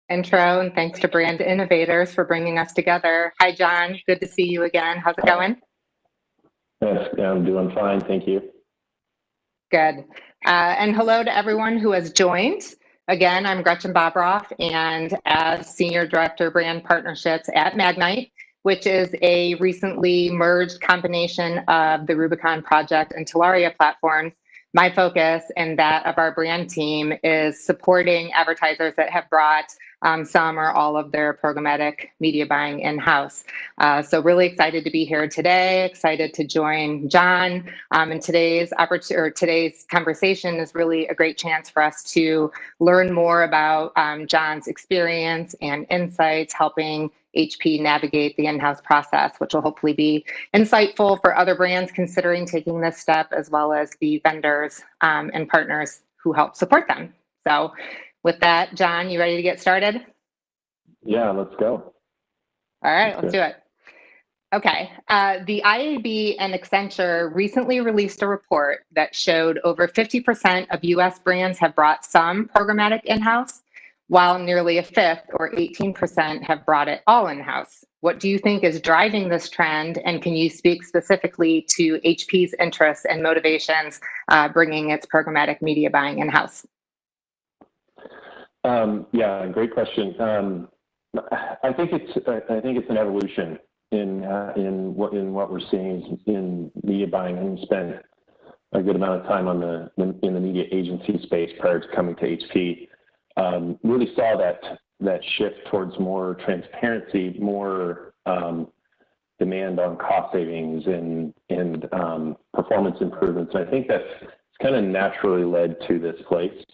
intro, and thanks to Brand Innovators for bringing us together. Hi, John. Good to see you again. How's it going? Yes, I'm doing fine. Thank you. Good. And hello to everyone who has joined. Again, I'm Gretchen Bobroff, and as Senior Director Brand Partnerships at Magnite, which is a recently merged combination of the Rubicon Project and Telaria platforms, my focus and that of our brand team is supporting advertisers that have brought some or all of their programmatic media buying in-house. So really excited to be here today, excited to join John. And today's conversation is really a great chance for us to learn more about John's experience and insights helping HP navigate the in-house process, which will hopefully be insightful for other brands considering taking this step, as well as the vendors and partners who help support them. So with that, John, you ready to get started? Yeah, let's go. All right, let's do it. Okay, the IAB and Accenture recently released a report that showed over 50% of US brands have brought some programmatic in-house, while nearly a fifth, or 18%, have brought it all in-house. What do you think is driving this trend, and can you speak specifically to HP's interests and motivations bringing its programmatic media buying in-house? Yeah, great question. I think it's an evolution in what we're seeing in media buying. And spent a good amount of time in the media agency space prior to coming to HP. Really saw that shift towards more transparency, more demand on cost savings and performance improvements. And I think that's kind of naturally led to this place.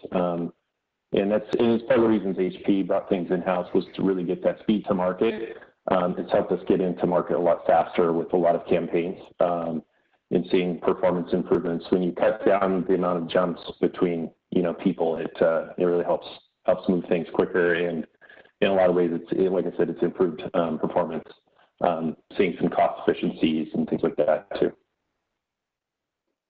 And it's part of the reasons HP brought things in-house was to really get that speed to market. It's helped us get into market a lot faster with a lot of campaigns and seeing performance improvements. When you cut down the amount of jumps between people, it really helps move things quicker. And in a lot of ways, it's like I said, it's improved performance, seeing some cost efficiencies and things like that too.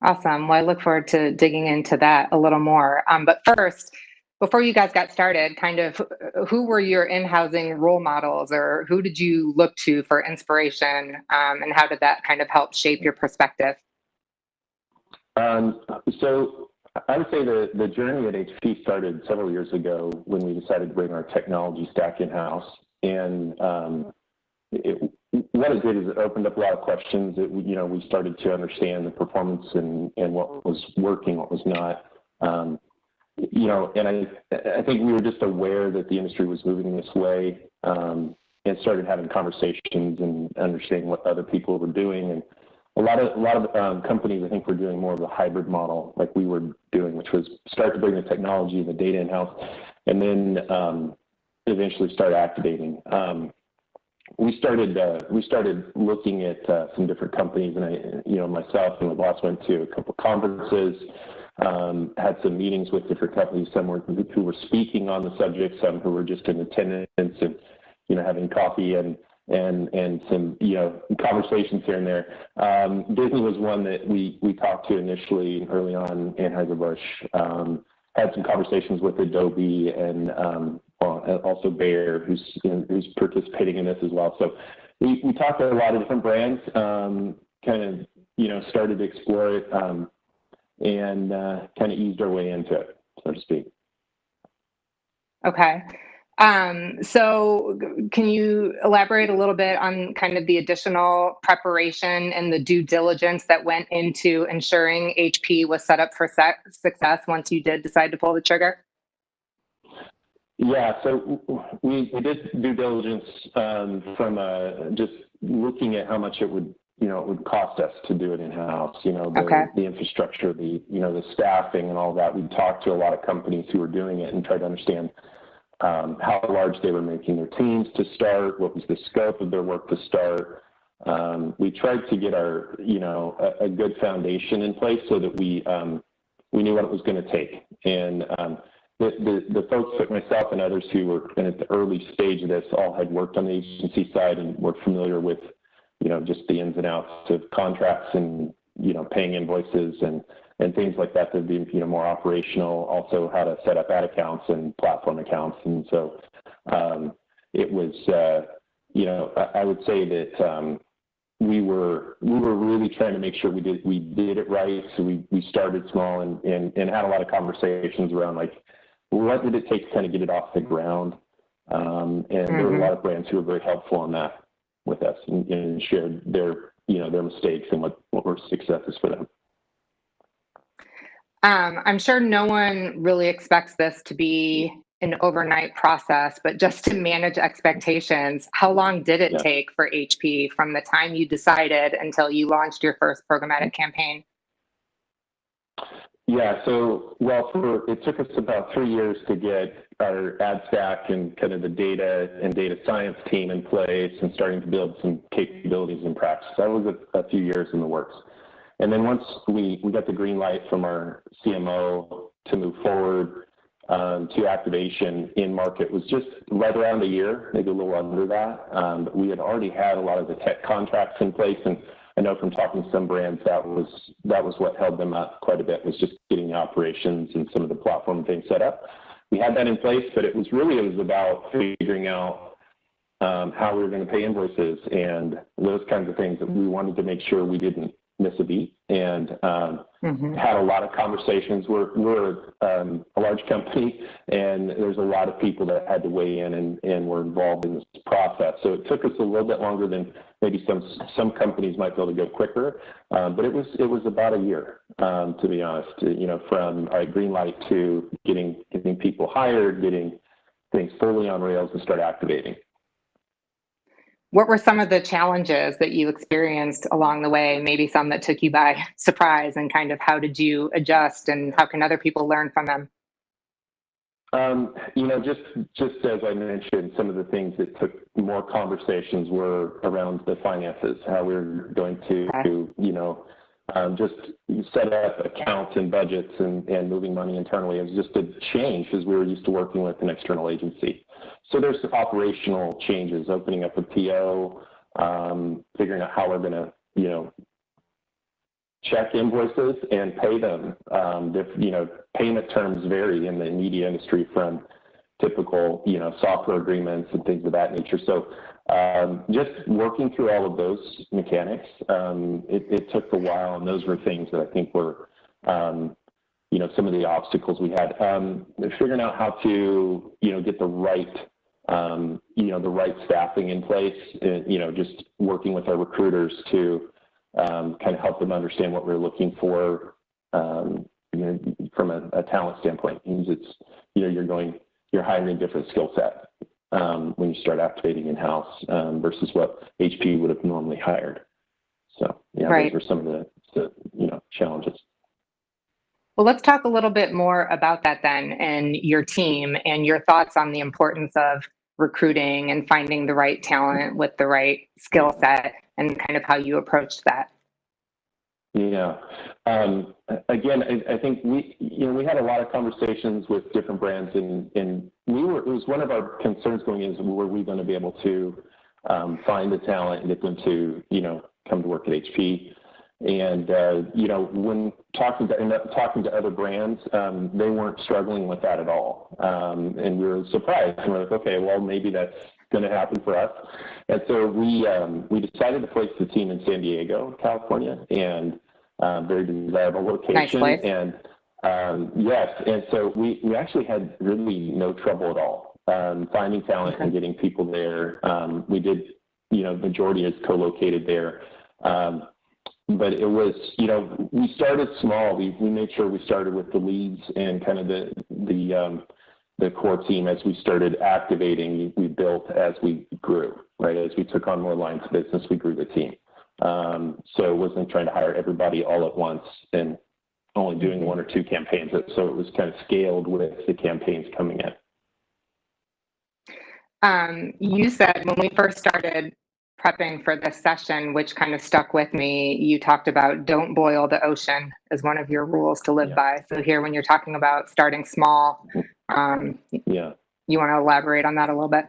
Awesome. Well, I look forward to digging into that a little more. But first, before you guys got started, kind of who were your in-housing role models, or who did you look to for inspiration, and how did that kind of help shape your perspective? So I would say the journey at HP started several years ago when we decided to bring our technology stack in-house. And what it did is it opened up a lot of questions that we started to understand the performance and what was working, what was not. And I think we were just aware that the industry was moving this way, and started having conversations and understanding what other people were doing. And a lot of companies, I think, were doing more of a hybrid model like we were doing, which was start to bring the technology and the data in-house, and then eventually start activating. We started looking at some different companies, and myself and my boss went to a couple of conferences. Had some meetings with different companies, some who were speaking on the subject, some who were just in attendance and having coffee and some conversations here and there. Disney was one that we talked to initially early on. Anheuser-Busch had some conversations with Adobe and also Bayer, who's participating in this as well. So we talked to a lot of different brands, started to explore it. And kind of eased our way into it, so to speak. Okay. So can you elaborate a little bit on kind of the additional preparation and the due diligence that went into ensuring HP was set up for success once you did decide to pull the trigger? Yeah, so we did due diligence from just looking at how much it would cost us to do it in-house, the infrastructure, the staffing and all that. We talked to a lot of companies who were doing it and tried to understand how large they were making their teams to start, what was the scope of their work to start. We tried to get our, a good foundation in place so that we knew what it was going to take. And the folks like myself and others who were at the early stage of this all had worked on the agency side and were familiar with just the ins and outs of contracts and, paying invoices and things like that to be, more operational, also how to set up ad accounts and platform accounts. And so It was, I would say that we were really trying to make sure we did it right. So we started small and had a lot of conversations around like, what did it take to kind of get it off the ground? And there were a lot of brands who were very helpful in that with us and shared their mistakes and what were successes for them. I'm sure no one really expects this to be an overnight process, but just to manage expectations, how long did it take for HP from the time you decided until you launched your first programmatic campaign? Yeah, so, it took us about 3 years to get our ad stack and kind of the data and data science team in place and starting to build some capabilities in practice. That was a few years in the works. And then once we got the green light from our CMO to move forward to activation in market was just right around a year, maybe a little under that. But we had already had a lot of the tech contracts in place, and I know from talking to some brands that was what held them up quite a bit, was just getting the operations and some of the platform things set up. We had that in place, but it was about figuring out how we were going to pay invoices and those kinds of things that we wanted to make sure we didn't miss a beat, and had a lot of conversations. We're a large company, and there's a lot of people that had to weigh in and were involved in this process. So it took us a little bit longer than maybe some companies might be able to go quicker, but it was about a year, to be honest. From green light to getting people hired, getting things fully on rails and start activating. What were some of the challenges that you experienced along the way, maybe some that took you by surprise, and kind of how did you adjust and how can other people learn from them? Just as I mentioned, some of the things that took more conversations were around the finances, how we were going to, just set up accounts and budgets and moving money internally. It was just a change because we were used to working with an external agency. So there's operational changes, opening up a PO, figuring out how we're going to, check invoices and pay them. Payment terms vary in the media industry from typical, software agreements and things of that nature. So just working through all of those mechanics, it took a while, and those were things that I think were, some of the obstacles we had. Figuring out how to, get the right, the right staffing in place, just working with our recruiters to kind of help them understand what we're looking for, from a talent standpoint. It means it's, you're hiring a different skill set when you start activating in-house versus what HP would have normally hired. So, those were some of the challenges. Well, let's talk a little bit more about that then, and your team and your thoughts on the importance of recruiting and finding the right talent with the right skill set, and kind of how you approached that. Yeah. Again, I think we had a lot of conversations with different brands, and it was one of our concerns going in, is were we going to be able to find the talent and get them to, come to work at HP. And, when talking to other brands, they weren't struggling with that at all. And we were surprised, and we're like, okay, well, maybe that's going to happen for us. And so we decided to place the team in San Diego, California, and very desirable location. Nice place. And yes, and so we actually had really no trouble at all finding talent and getting people there. We did, majority is co-located there. But it was, we started small. We made sure we started with the leads and kind of the core team. As we started activating, we built as we grew, right? As we took on more lines of business, we grew the team. So it wasn't trying to hire everybody all at once and only doing 1 or 2 campaigns. So it was kind of scaled with the campaigns coming in. You said when we first started prepping for this session, which kind of stuck with me, you talked about don't boil the ocean as one of your rules to live by. So here, when you're talking about starting small, you want to elaborate on that a little bit?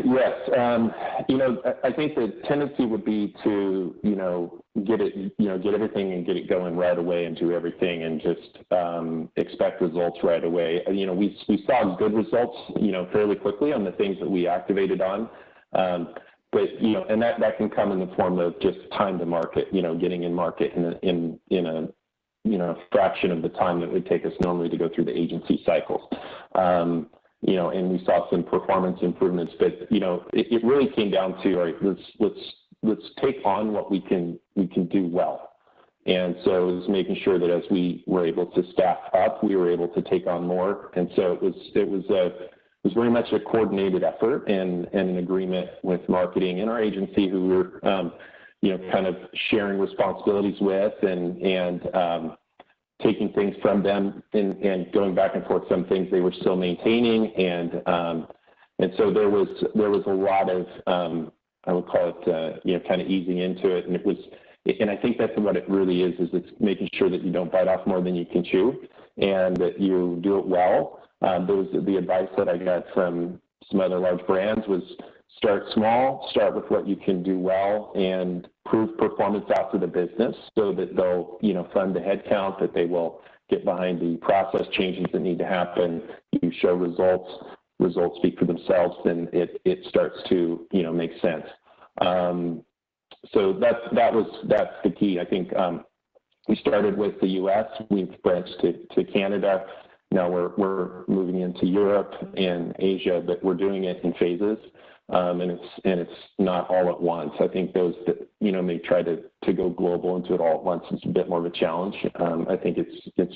Yes, I think the tendency would be to, get everything and get it going right away and do everything and just expect results right away. We saw good results, fairly quickly on the things that we activated on. But, and that can come in the form of just time to market, getting in market in a fraction of the time that it would take us normally to go through the agency cycles. And we saw some performance improvements, but it really came down to, all right, let's take on what we can do well. And so it was making sure that as we were able to staff up, we were able to take on more. And so it was very much a coordinated effort and an agreement with marketing and our agency, who we were kind of sharing responsibilities with and taking things from them and going back and forth. Some things they were still maintaining, and so there was a lot of I would call it kind of easing into it, and I think that's what it really is it's making sure that you don't bite off more than you can chew, and that you do it well. The advice that I got from some other large brands was start small, start with what you can do well, and prove performance out to the business so that they'll, fund the headcount, that they will get behind the process changes that need to happen. You show results speak for themselves, then it starts to, make sense. So that's the key. I think we started with the U.S., we've branched to Canada. Now we're moving into Europe and Asia, but we're doing it in phases. And it's not all at once. I think those that may try to go global into it all at once is a bit more of a challenge. I think it's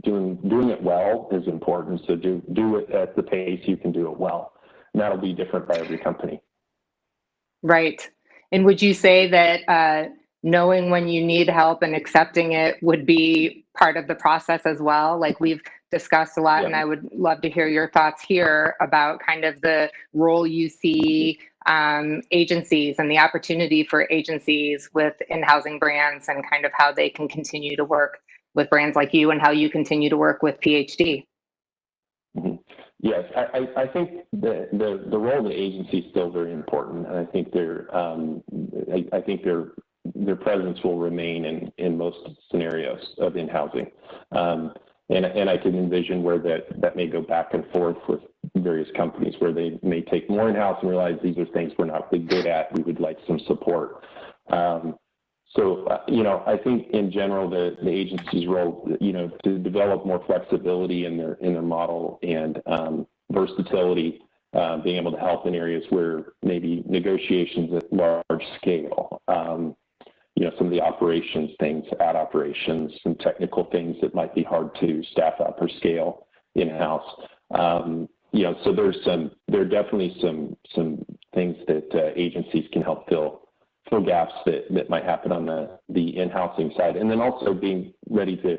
doing it well is important. So do it at the pace you can do it well. And that'll be different by every company. Right. And would you say that knowing when you need help and accepting it would be part of the process as well? Like we've discussed a lot, yeah. And I would love to hear your thoughts here about kind of the role you see agencies and the opportunity for agencies with in-housing brands, and kind of how they can continue to work with brands like you and how you continue to work with PhD. Mm-hmm. Yes, I think the role of the agency is still very important, and I think their presence will remain in most scenarios of in-housing. And I can envision where that may go back and forth with various companies, where they may take more in-house and realize these are things we're not really good at. We would like some support. I think in general the agency's role, to develop more flexibility in their model and versatility, being able to help in areas where maybe negotiations at large scale. Some of the operations things, ad operations, some technical things that might be hard to staff up or scale in-house. So there are definitely some things that agencies can help fill gaps that might happen on the in-housing side, and then also being ready to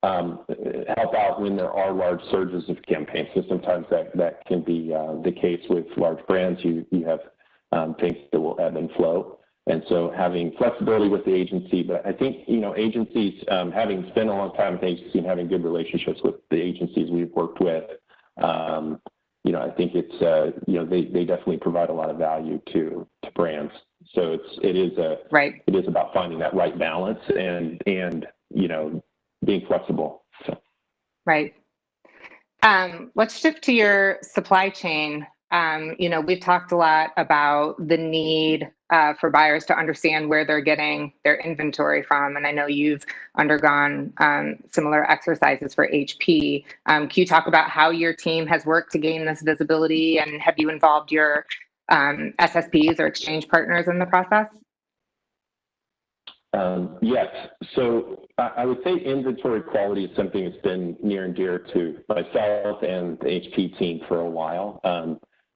help out when there are large surges of campaigns. So sometimes that can be the case with large brands. You have things that will ebb and flow. And so having flexibility with the agency, but I think, agencies, having spent a long time with agencies and having good relationships with the agencies we've worked with, I think it's, they definitely provide a lot of value to brands. So it is about finding that right balance and being flexible. So. Right. Let's shift to your supply chain. We've talked a lot about the need for buyers to understand where they're getting their inventory from. And I know you've undergone similar exercises for HP. Can you talk about how your team has worked to gain this visibility, and have you involved your SSPs or exchange partners in the process? Yes. So I would say inventory quality is something that's been near and dear to myself and the HP team for a while.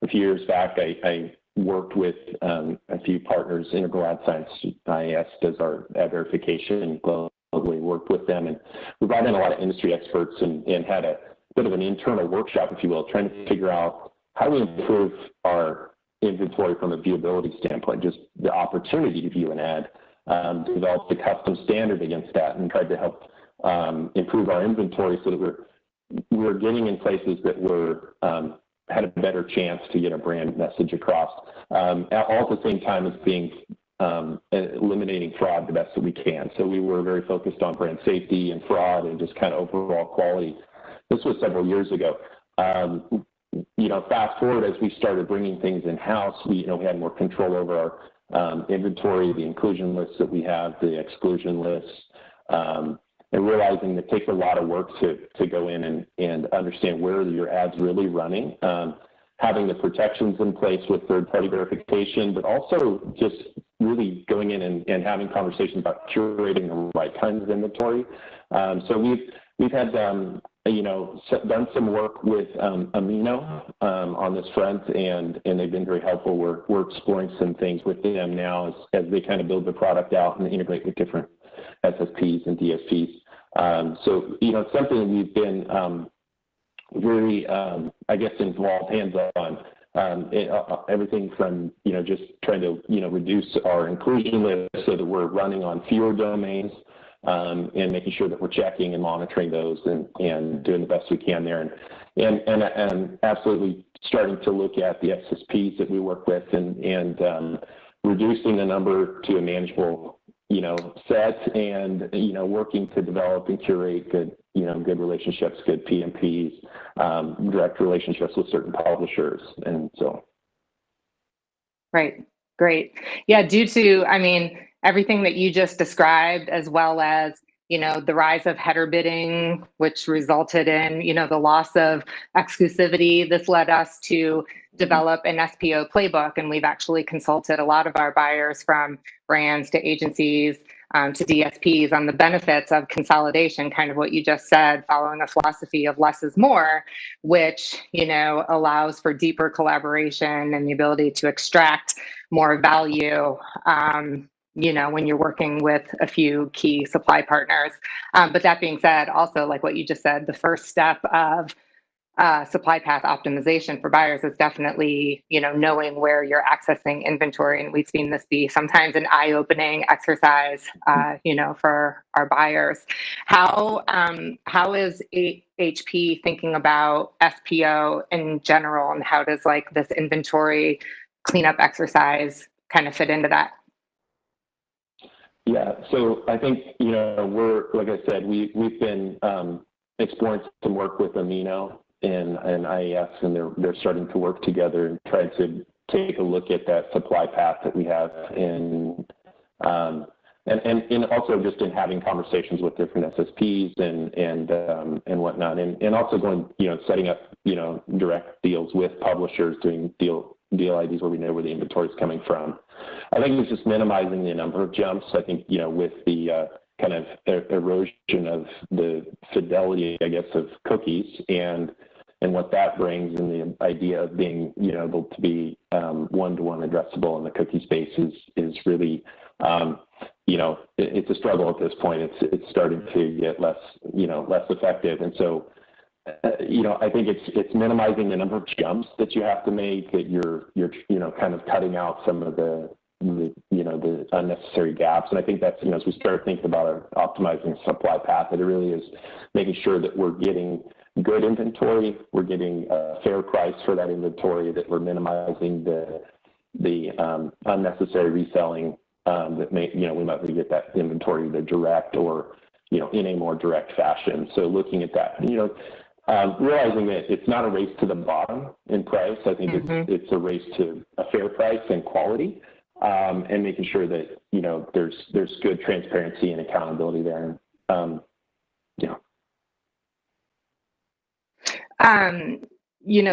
A few years back, I worked with a few partners. Integral Ad Science IAS does our ad verification, and globally worked with them. And we brought in a lot of industry experts and had a bit of an internal workshop, if you will, trying to figure out how we improve our inventory from a viewability standpoint, just the opportunity to view an ad, developed a custom standard against that, and tried to help improve our inventory so that we're getting in places that were had a better chance to get a brand message across, all at the same time as being eliminating fraud the best that we can. So we were very focused on brand safety and fraud and just kind of overall quality. This was several years ago. Fast forward, as we started bringing things in-house, we had more control over our inventory, the inclusion lists that we have, the exclusion lists, and realizing it takes a lot of work to go in and understand where your ad's really running, having the protections in place with third-party verification, but also just really going in and having conversations about curating the right kinds of inventory. So we've had done some work with Amino on this front, and they've been very helpful. We're exploring some things with them now as they kind of build the product out and integrate with different SSPs and DSPs. So it's something we've been very, involved hands-on. Everything from just trying to reduce our inclusion list so that we're running on fewer domains, and making sure that we're checking and monitoring those and doing the best we can there, and absolutely starting to look at the SSPs that we work with and reducing the number to a manageable set, and working to develop and curate good relationships, good PMPs, direct relationships with certain publishers, and so. Right. Great. Yeah. Due to, everything that you just described, as well as the rise of header bidding, which resulted in the loss of exclusivity, this led us to develop an SPO playbook, and we've actually consulted a lot of our buyers, from brands to agencies to DSPs, on the benefits of consolidation, kind of what you just said, following a philosophy of less is more, which allows for deeper collaboration and the ability to extract more value when you're working with a few key supply partners. But that being said, also, like what you just said, the first step of supply path optimization for buyers is definitely, knowing where you're accessing inventory. And we've seen this be sometimes an eye-opening exercise, for our buyers. How is HP thinking about SPO in general, and how does this inventory cleanup exercise kind of fit into that? Yeah, so I think, we're, like I said, we've been exploring some work with Amino and IAS, and they're starting to work together and try to take a look at that supply path that we have, and also just in having conversations with different SSPs and whatnot, and also going, setting up, direct deals with publishers, doing deal IDs where we know where the inventory is coming from. I think it's just minimizing the number of jumps. I think, with the kind of erosion of the fidelity, I guess, of cookies and what that brings, and the idea of being, able to be one-to-one addressable in the cookie space is really, it's a struggle at this point. It's starting to get less effective, and so. I think it's minimizing the number of jumps that you have to make, that you're kind of cutting out some of the unnecessary gaps. And I think that's, as we start thinking about optimizing supply path, it really is making sure that we're getting good inventory, we're getting a fair price for that inventory, that we're minimizing the unnecessary reselling that we might get that inventory either direct or in a more direct fashion. So looking at that, realizing that it's not a race to the bottom in price. I think it's a race to a fair price and quality, and making sure that there's good transparency and accountability there.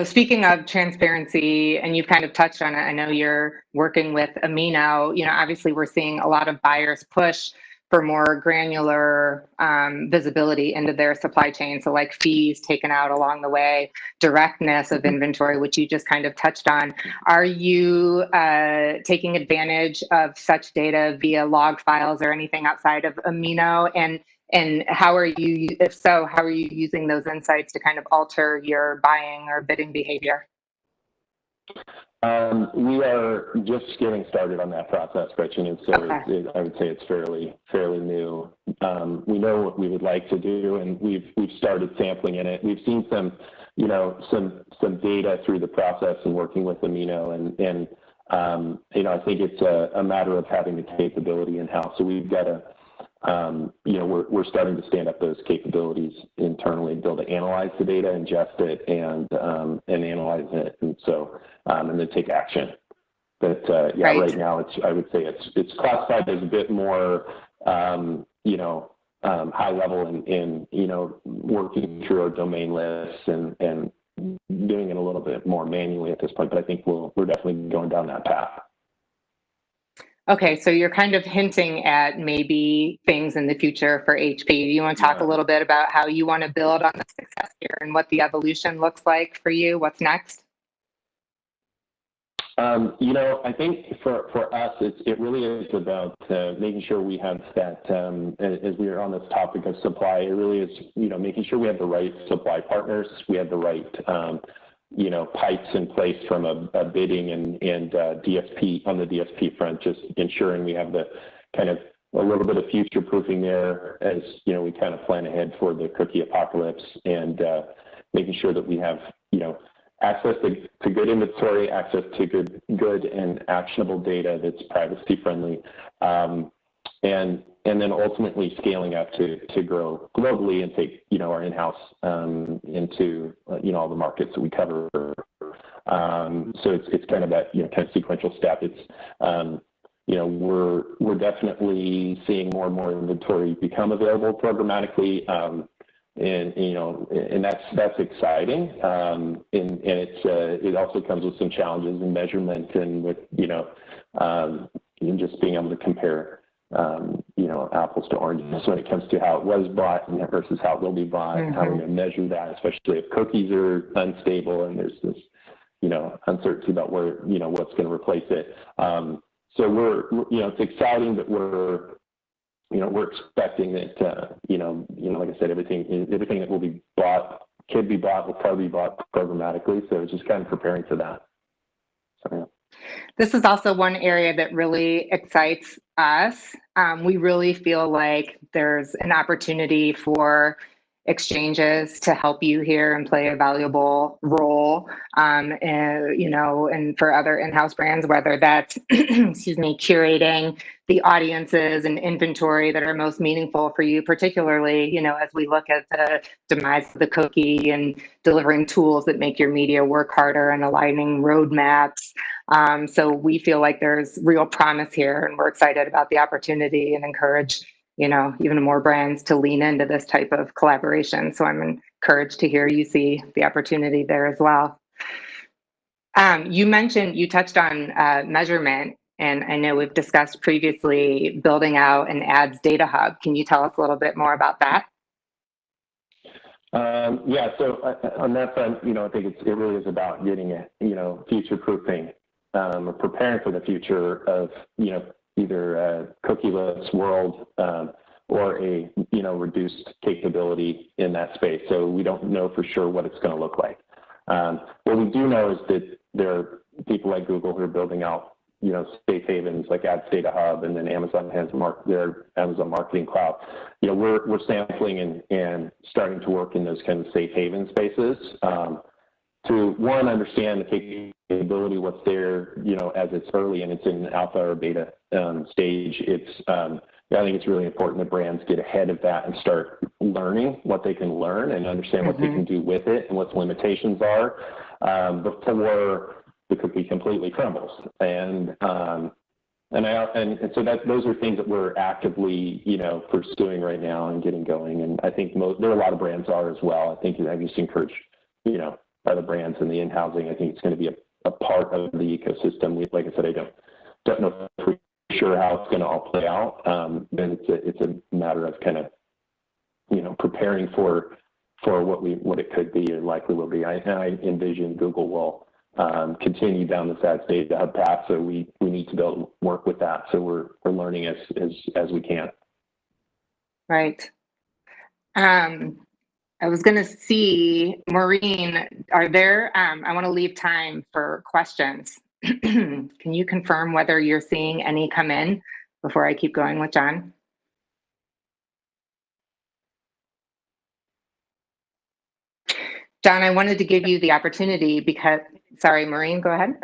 Speaking of transparency, and you've kind of touched on it, I know you're working with Amino. Obviously we're seeing a lot of buyers push for more granular visibility into their supply chain. So like fees taken out along the way, directness of inventory, which you just kind of touched on. Are you taking advantage of such data via log files or anything outside of Amino? And how are you, if so, how are you using those insights to kind of alter your buying or bidding behavior? We are just getting started on that process, Gretchen, and so Okay. I would say it's fairly new. We know what we would like to do, and we've started sampling in it. We've seen some data through the process and working with Amino, and I think it's a matter of having the capability in-house. So we've got to, we're starting to stand up those capabilities internally, be able to analyze the data, ingest it, and analyze it, and so and then take action. But right now I would say it's classified as a bit more high level in working through our domain lists and doing it a little bit more manually at this point. But I think we're definitely going down that path. Okay, so you're kind of hinting at maybe things in the future for HP. Do you want to talk a little bit about how you want to build on the success here and what the evolution looks like for you? What's next? I think for us, it really is about making sure we have that, as we are on this topic of supply, it really is, making sure we have the right supply partners, we have the right, pipes in place from a bidding and DSP on the DSP front, just ensuring we have the kind of a little bit of future proofing there as, we kind of plan ahead for the cookie apocalypse, and making sure that we have, access to good inventory, access to good and actionable data that's privacy friendly, and then ultimately scaling up to grow globally and take our in-house into all the markets that we cover. So it's kind of that kind of sequential step. It's we're definitely seeing more and more inventory become available programmatically. And that's exciting, and it also comes with some challenges in measurement and with just being able to compare apples to oranges when it comes to how it was bought versus how it will be bought, and how we're going to measure that, especially if cookies are unstable and there's this uncertainty about where what's going to replace it. So we're it's exciting, but we're expecting that, like I said, everything that will be bought, could be bought, will probably be bought programmatically. So it's just kind of preparing for that. So, yeah. This is also one area that really excites us. We really feel like there's an opportunity for exchanges to help you here and play a valuable role, and for other in-house brands, whether that's, curating the audiences and inventory that are most meaningful for you, particularly, as we look at the demise of the cookie and delivering tools that make your media work harder and aligning roadmaps. So we feel like there's real promise here, and we're excited about the opportunity and encourage even more brands to lean into this type of collaboration. So I'm encouraged to hear you see the opportunity there as well. You touched on measurement, and I know we've discussed previously building out an ads data hub. Can you tell us a little bit more about that? So on that front, I think it really is about getting it, future-proofing, or preparing for the future of, either a cookieless world or a reduced capability in that space. So we don't know for sure what it's going to look like. What we do know is that there are people like Google who are building out safe havens like Ads Data Hub, and then Amazon has their Amazon Marketing Cloud. We're sampling and starting to work in those kind of safe haven spaces to understand the capability, what's there, as it's early and it's in alpha or beta stage. I think it's really important that brands get ahead of that and start learning what they can learn and understand what they can do with it and what the limitations are before the cookie completely crumbles. And so those are things that we're actively, pursuing right now and getting going. And I think there are a lot of brands are as well. I think I just encourage, other brands in the in-housing. I think it's going to be a part of the ecosystem. Like I said, I don't know for sure how it's going to all play out. Then it's a matter of kind of, preparing for what it could be or likely will be. I envision Google will continue down this Ads Data Hub path, so we need to be able to work with that. So we're learning as we can. Right. I was going to see, Maureen, are there, I want to leave time for questions. Can you confirm whether you're seeing any come in before I keep going with John? John, I wanted to give you the opportunity because, sorry, Maureen, go ahead.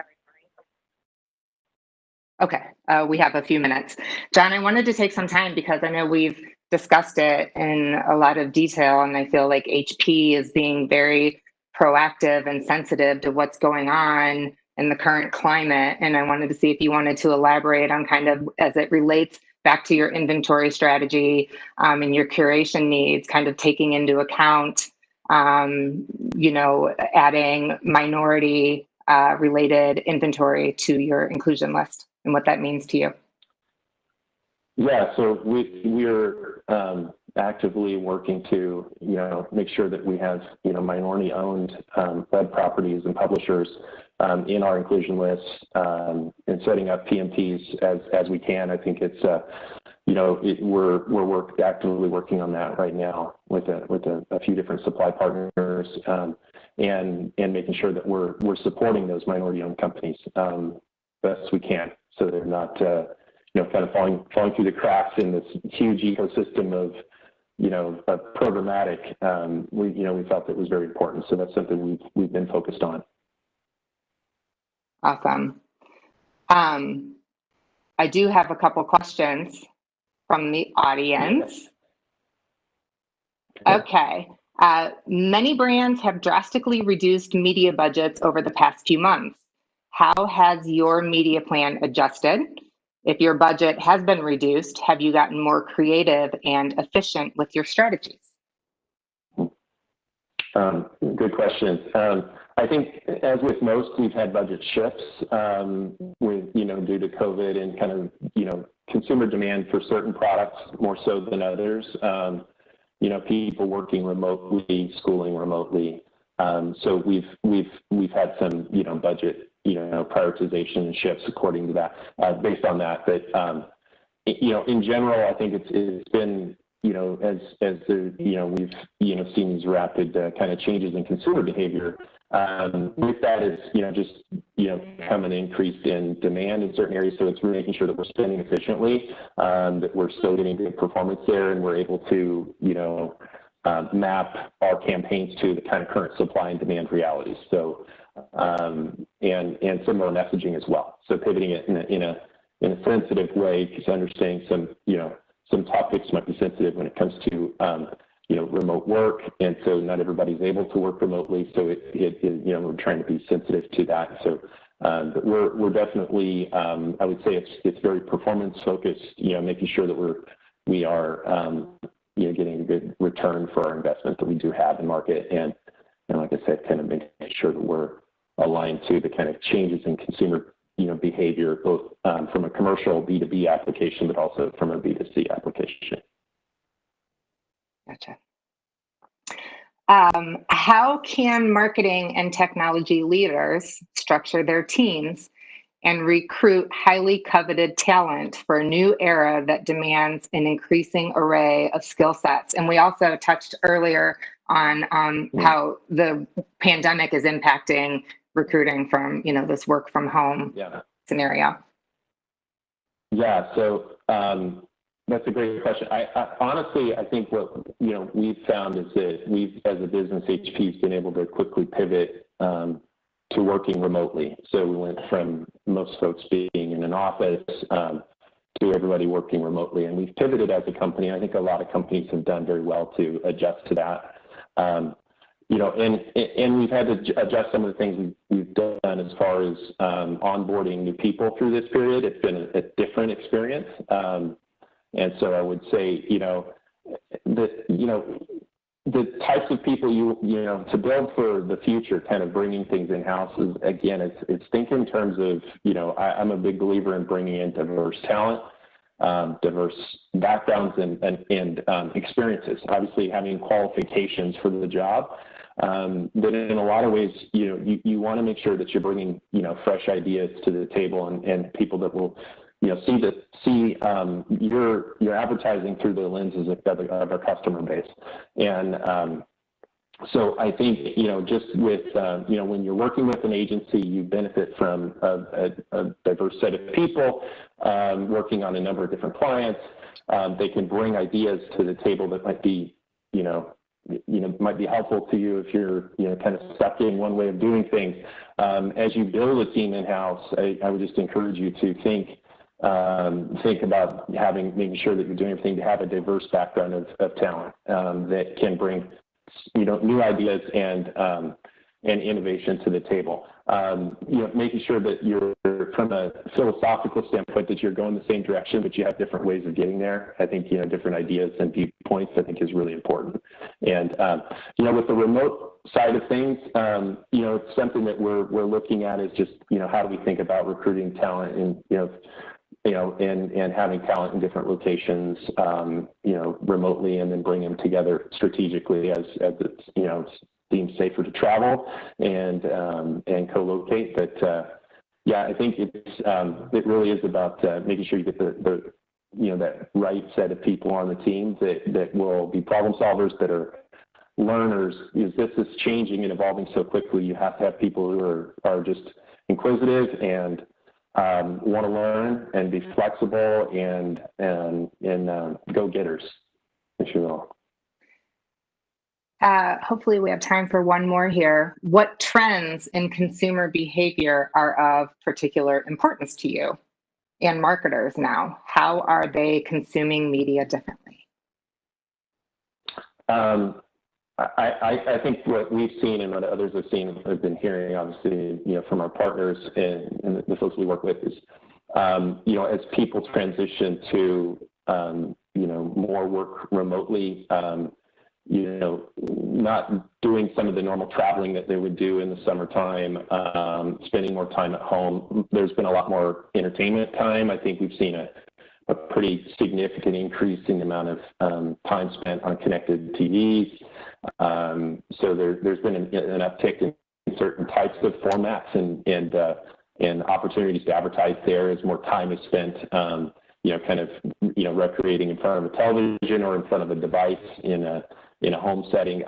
Okay, we have a few minutes. John, I wanted to take some time because I know we've discussed it in a lot of detail, and I feel like HP is being very proactive and sensitive to what's going on in the current climate. And I wanted to see if you wanted to elaborate on kind of as it relates back to your inventory strategy and your curation needs, kind of taking into account, you know, adding minority related inventory to your inclusion list and what that means to you. Yeah, so we're actively working to, you know, make sure that we have, you know, minority-owned web properties and publishers in our inclusion lists and setting up PMPs as we can. I think it's, you know, we're actively working on that right now with a few different supply partners and making sure that we're supporting those minority-owned companies best we can, so they're not, you know, kind of falling through the cracks in this huge ecosystem of, you know, programmatic. We felt it was very important, so that's something we've been focused on. Awesome. I do have a couple questions from the audience. Okay. Many brands have drastically reduced media budgets over the past few months. How has your media plan adjusted? If your budget has been reduced, have you gotten more creative and efficient with your strategies? Good question. I think, as with most, we've had budget shifts with, you know, due to COVID and kind of, you know, consumer demand for certain products more so than others. You know, people working remotely, schooling remotely. So we've had some, you know, budget, you know, prioritization and shifts according to that, based on that. But you know, in general, I think it's been, you know, as the, you know, we've, you know, seen these rapid kind of changes in consumer behavior. With that is, you know, just, you know, come an increase in demand in certain areas. So it's really making sure that we're spending efficiently, that we're still getting good performance there, and we're able to, you know, map our campaigns to the kind of current supply and demand realities. So and similar messaging as well. So pivoting it in a sensitive way, because understanding some, you know, some topics might be sensitive when it comes to, you know, remote work, and so not everybody's able to work remotely. So you know, we're trying to be sensitive to that. So but we're definitely, I would say it's very performance focused. You know, making sure that we are you know, getting a good return for our investment that we do have in market, and like I said, kind of making sure that we're aligned to the kind of changes in consumer, you know, behavior, both from a commercial B2B application, but also from a B2C application. Gotcha. How can marketing and technology leaders structure their teams and recruit highly coveted talent for a new era that demands an increasing array of skill sets? And we also touched earlier on how the pandemic is impacting recruiting from, you know, this work from home scenario. Yeah, so that's a great question. I honestly, I think what, you know, we've found is that we've, as a business, HP's been able to quickly pivot to working remotely. So we went from most folks being in an office to everybody working remotely, and we've pivoted as a company. I think a lot of companies have done very well to adjust to that. You know, and we've had to adjust some of the things we've done as far as onboarding new people through this period. It's been a different experience, and so I would say, you know, the types of people you know, to build for the future, kind of bringing things in-house is, again, it's think in terms of, you know, I'm a big believer in bringing in diverse talent, diverse backgrounds and experiences. Obviously, having qualifications for the job, but in a lot of ways, you know, you want to make sure that you're bringing, you know, fresh ideas to the table, and people that will, you know, see your advertising through the lenses of our customer base. And So I think, just with, when you're working with an agency, you benefit from a diverse set of people working on a number of different clients. They can bring ideas to the table that might be, might be helpful to you if you're, kind of stuck in one way of doing things. As you build a team in-house, I would just encourage you to think about making sure that you're doing everything to have a diverse background of talent that can bring new ideas and innovation to the table. Making sure that you're, from a philosophical standpoint, that you're going the same direction, but you have different ways of getting there. I think, different ideas and viewpoints, I think, is really important. And, with the remote side of things, it's something that we're looking at is just, how do we think about recruiting talent and having talent in different locations, remotely, and then bring them together strategically as it's, deemed safer to travel and co-locate. But I think it really is about making sure you get the that right set of people on the team that will be problem solvers, that are learners. Because this is changing and evolving so quickly, you have to have people who are just inquisitive and want to learn and be flexible and go-getters, if you will. Hopefully we have time for one more here. What trends in consumer behavior are of particular importance to you and marketers now? How are they consuming media differently? I think what we've seen and what others have seen, have been hearing, obviously, from our partners and the folks we work with is, as people transition to, more work remotely, not doing some of the normal traveling that they would do in the summertime, spending more time at home. There's been a lot more entertainment time. I think we've seen a pretty significant increase in the amount of time spent on connected TVs. So there's been an uptick in certain types of formats and opportunities to advertise there as more time is spent, recreating in front of a television or in front of a device in a home setting.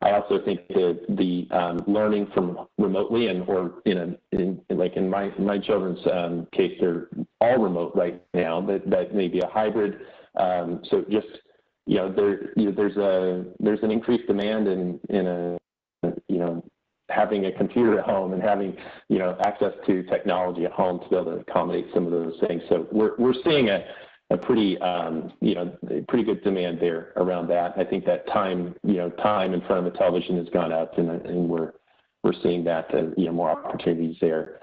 I also think that the learning from remotely or in my children's case, they're all remote right now. That may be a hybrid. So just there's an increased demand in having a computer at home and having access to technology at home to be able to accommodate some of those things. So we're seeing a pretty pretty good demand there around that. I think that time in front of a television has gone up, and we're seeing that more opportunities there.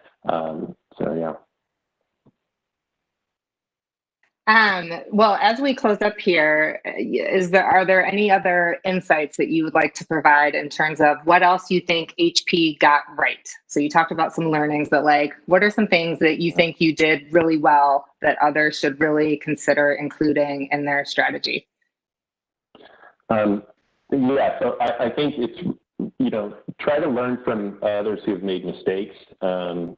Well, as we close up here, are there any other insights that you would like to provide in terms of what else you think HP got right? So you talked about some learnings, but what are some things that you think you did really well that others should really consider including in their strategy? So I think it's, try to learn from others who have made mistakes, and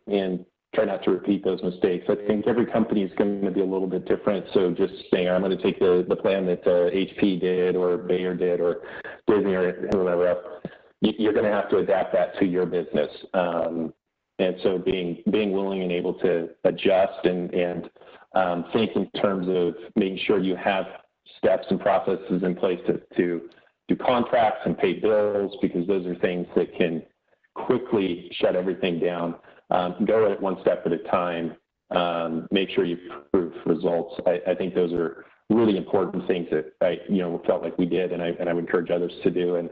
try not to repeat those mistakes. I think every company is going to be a little bit different. So just saying, I'm going to take the plan that HP did or Bayer did or Disney or whoever else, you're going to have to adapt that to your business. And so being willing and able to adjust and think in terms of making sure you have steps and processes in place to do contracts and pay bills, because those are things that can quickly shut everything down. Go at one step at a time, make sure you prove results. I think those are really important things that I felt like we did, and I would encourage others to do.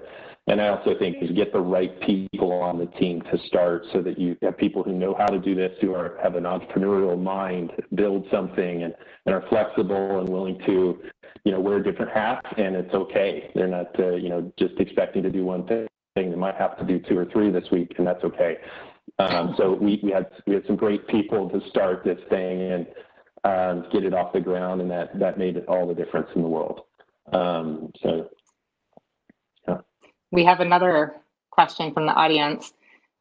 And I also think is get the right people on the team to start, so that you have people who know how to do this, who have an entrepreneurial mind, build something, and are flexible and willing to wear different hats, and it's okay. They're not just expecting to do one thing. They might have to do 2 or 3 this week, and that's okay. So we had some great people to start this thing and get it off the ground, and that made all the difference in the world. We have another question from the audience.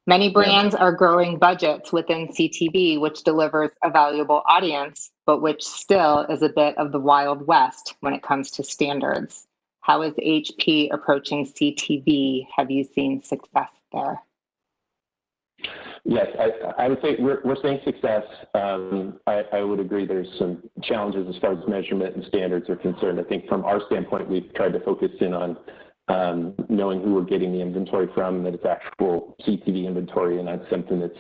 Many brands are growing budgets within CTV, which delivers a valuable audience, but which still is a bit of the Wild West when it comes to standards. How is HP approaching CTV? Have you seen success there? Yes, I would say we're seeing success. I would agree there's some challenges as far as measurement and standards are concerned. I think from our standpoint, we've tried to focus in on knowing who we're getting the inventory from, that it's actual CTV inventory and not something that's,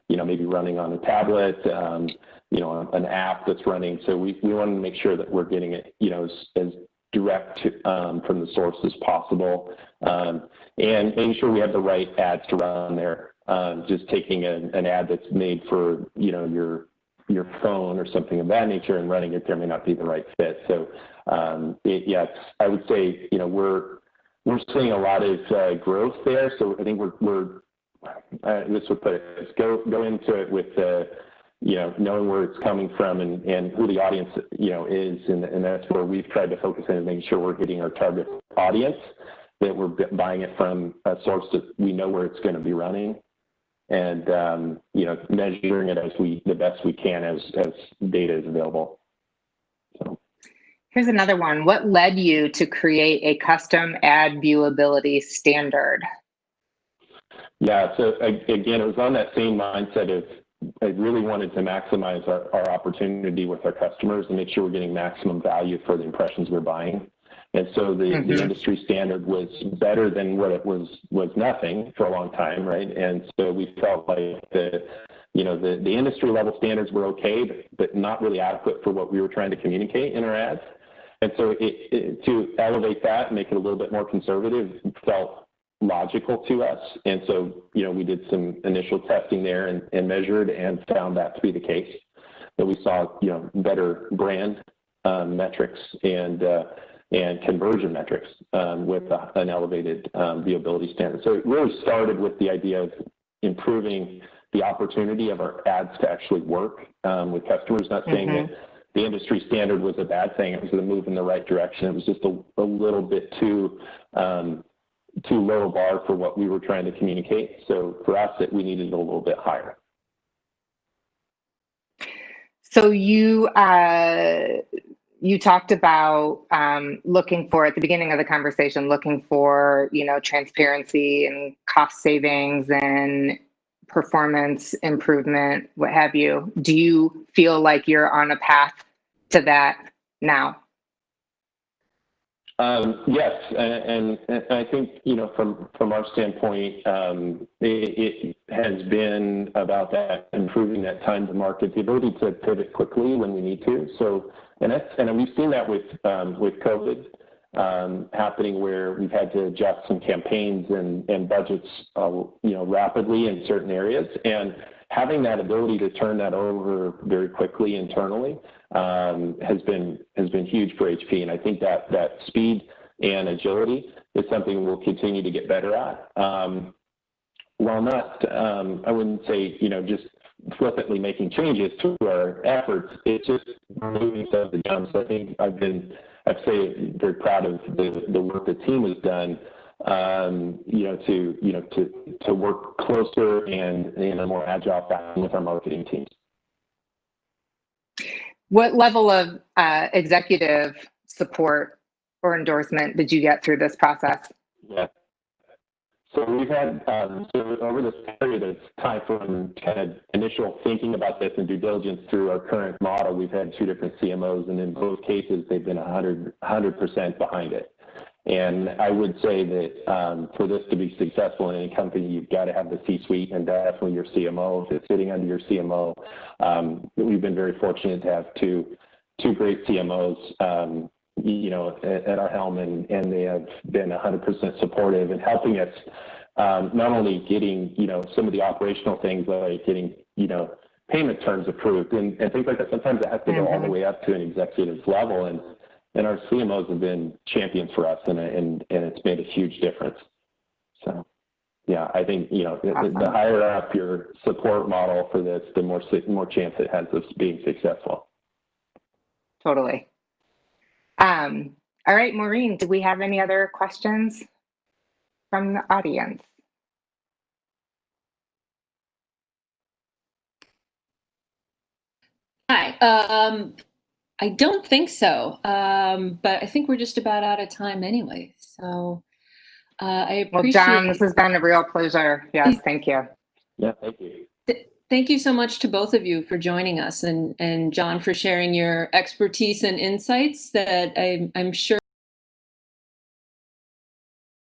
maybe running on a tablet, an app that's running. So we want to make sure that we're getting it, as direct from the source as possible, and making sure we have the right ads to run there. Just taking an ad that's made for, your phone or something of that nature and running it there may not be the right fit. So, yes, I would say, we're seeing a lot of growth there. So I think this would put it, go into it with knowing where it's coming from and who the audience, is, and that's where we've tried to focus in and making sure we're hitting our target audience, that we're buying it from a source that we know where it's going to be running, and measuring it the best we can as data is available. So. Here's another one. What led you to create a custom ad viewability standard? Yeah, so again, it was on that same mindset of I really wanted to maximize our opportunity with our customers and make sure we're getting maximum value for the impressions we're buying. And so the industry standard was better than what it was nothing for a long time, right? And so we felt like the industry level standards were okay, but not really adequate for what we were trying to communicate in our ads. And so to elevate that and make it a little bit more conservative felt logical to us. And so, we did some initial testing there and measured and found that to be the case. That we saw, better brand metrics and conversion metrics with an elevated viewability standard. So it really started with the idea of improving the opportunity of our ads to actually work with customers, not saying that the industry standard was a bad thing. It was a move in the right direction. It was just a little bit too low a bar for what we were trying to communicate. So for us, we needed it a little bit higher. So you talked about looking for, at the beginning of the conversation, looking for, transparency and cost savings and performance improvement, what have you. Do you feel like you're on a path to that now? Yes, and I think, from our standpoint, it has been about that, improving that time to market, the ability to pivot quickly when we need to. So, and we've seen that with COVID happening, where we've had to adjust some campaigns and budgets, rapidly in certain areas, and having that ability to turn that over very quickly internally has been huge for HP, and I think that speed and agility is something we'll continue to get better at. While not, I wouldn't say just flippantly making changes to our efforts, it's just moving some of the jumps. I think I'd say very proud of the work the team has done. To work closer and in a more agile fashion with our marketing teams. What level of executive support or endorsement did you get through this process? Yeah. So we've had, over this period of time from kind of initial thinking about this and due diligence through our current model, we've had 2 different CMOs, and in both cases, they've been 100% behind it. And I would say that for this to be successful in any company, you've got to have the C-suite and definitely your CMO. If it's sitting under your CMO, we've been very fortunate to have two great CMOs, at our helm, and they have been 100% supportive in helping us, not only getting, some of the operational things like getting, payment terms approved and things like that. Sometimes it has to go all the way up to an executive level, and our CMOs have been champions for us, and it's made a huge difference. So, yeah, I think, Awesome. the higher up your support model for this, the more chance it has of being successful. Totally. All right, Maureen, do we have any other questions from the audience? Hi. I don't think so, but I think we're just about out of time anyway. So I Well, appreciate. John, this has been a real pleasure. Yes, thank you. Yeah, thank you. Thank you so much to both of you for joining us, and John for sharing your expertise and insights that I'm sure